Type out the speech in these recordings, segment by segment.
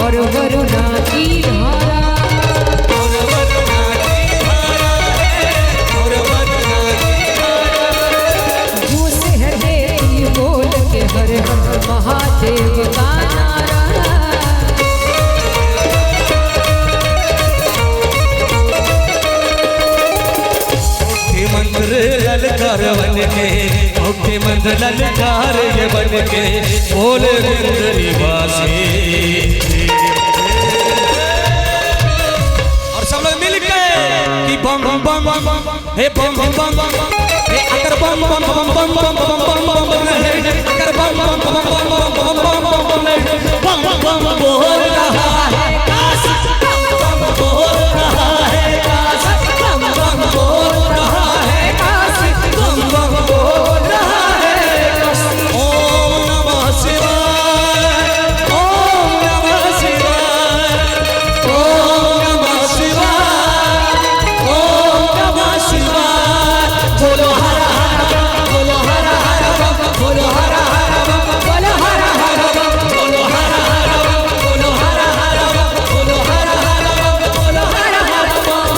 और वरुणा की धारा, और वरुणा की धारा है, और वरुणा की धारा। जो से है देवी बोल के हर हर महादेव का नारा। मंत्र ललकार बन के, मुक्ति मंत्र ललकार ये बन के, बोले इंद्र निवासी। और सब लोग मिल के कि बम बम बम बम, हे बम बम बम बम, हे अगर बम बम बम बम बम बम बम बम, हे अगर बम बम बम बम बम बम बम बम बोल रहा है काशी, बम बोल रहा है काशी, बम बोल रहा है काशी, बम बोल रहा है काशी। ओम नमः शिवाय, ओम नमः शिवाय, ओम नमः शिवाय, ओम नमः शिवाय। बोलो हर हर बम, बोलो हर हर बम, बोलो हर हर बम, बोलो हर हर बम, बोलो हर हर बम, बोलो हर हर बम, बोलो हर हर बम, बोलो हर हर बम।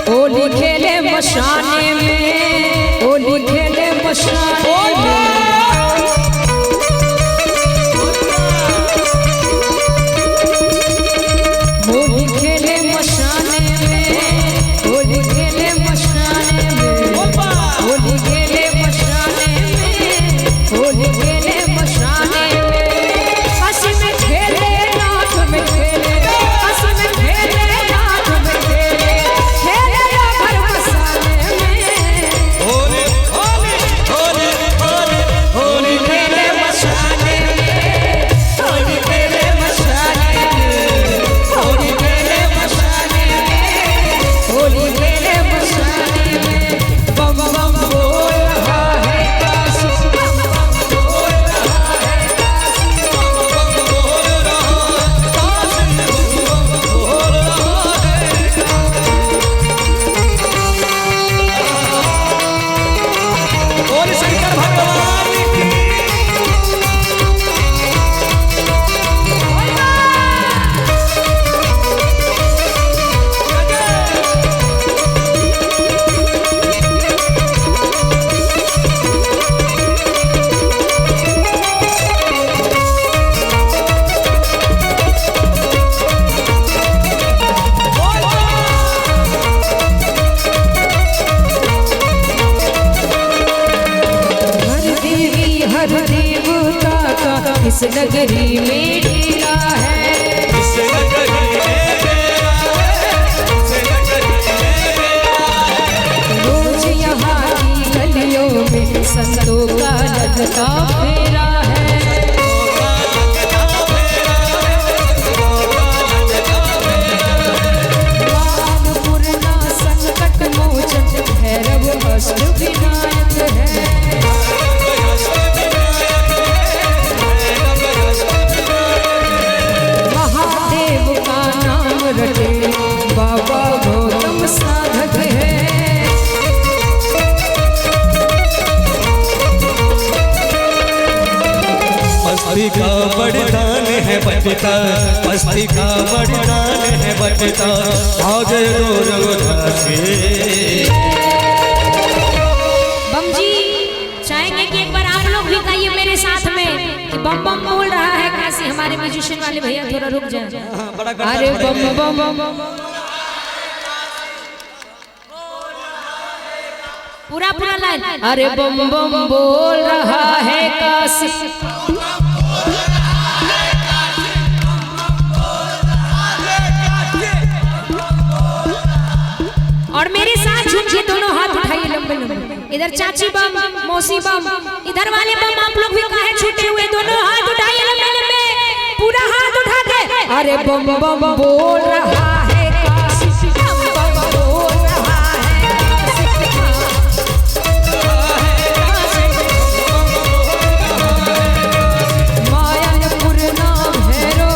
होली खेले मशाने में, होली खेले मशाने में, होली खेले मशाने में, होली खेले मशाने में, होली खेले मशाने में, होली खेले मशाने में। काशी में खेले, नाथ में खेले, काशी में खेले, नाथ में खेले, खेले घर मसाले में। होली होली होली होली होली खेले मशाने में, होली खेले मशाने में, होली खेले मशाने में, होली खेले मशाने में। बम बम बोल रहा है काशी, बम बम बोल रहा है काशी, बम बम बोल रहा है काशी, बम बम बोल रहा है। बोल शंकर भगवान की। हर देवी हर देवता का इस नगरी में डेरा है। इस नगरी में डेरा है, इस नगरी में डेरा है। रोज यहाँ की गलियों में संतों का लगता फेरा है। पूर्णा संकट मोचन भैरव अष्ट विनायक है। महादेव का नाम रटे बाबा गौतम साधक है। मस्ती का वरदान है बचता, मस्ती का वरदान है बचता, आगे दूर उदासी। बम बम बोल रहा है काशी। हमारे म्यूजिशियन वाले भैया थोड़ा रुक जाए। बड़ा करता अरे पड़ेगा। बम बम बम पूरा पूरा लाइन। अरे बम बम बोल रहा है काशी। और मेरे साथ झूठे दोनों हाथ उठाइए लंबे लंबे। इधर चाची बम, मौसी बम, इधर वाले बम आप लोग भी काहे छूटे हुए? दोनों हाथ उठाइए लंबे लंबे, पूरा हाथ उठा के। अरे बम बम बोल रहा है काशी, बम बम बोल रहा है काशी। मायापुर नाम भैरो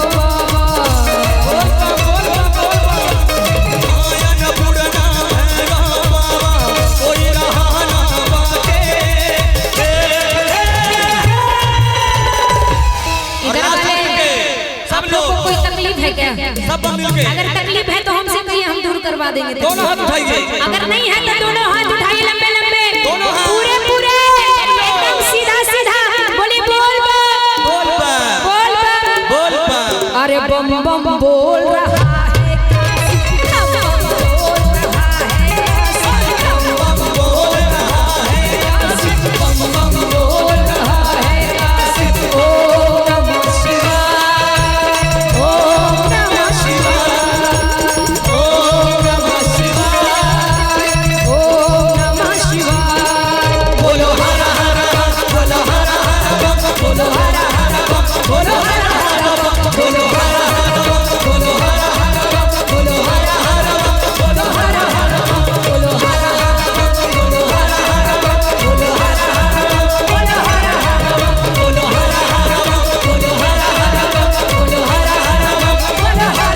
सब मिलके। अगर तकलीफ है तो हमसे कहिए, हम दूर करवा देंगे। दोनों हाथ उठाइए। अगर नहीं है तो दोनों हाथ उठाइए लंबे लंबे, दोनों हाथ। पूरे पूरे एकदम सीधा सीधा बोले बोल बम, बोल बम, बोल बम, बोल बम। अरे बम बम बोल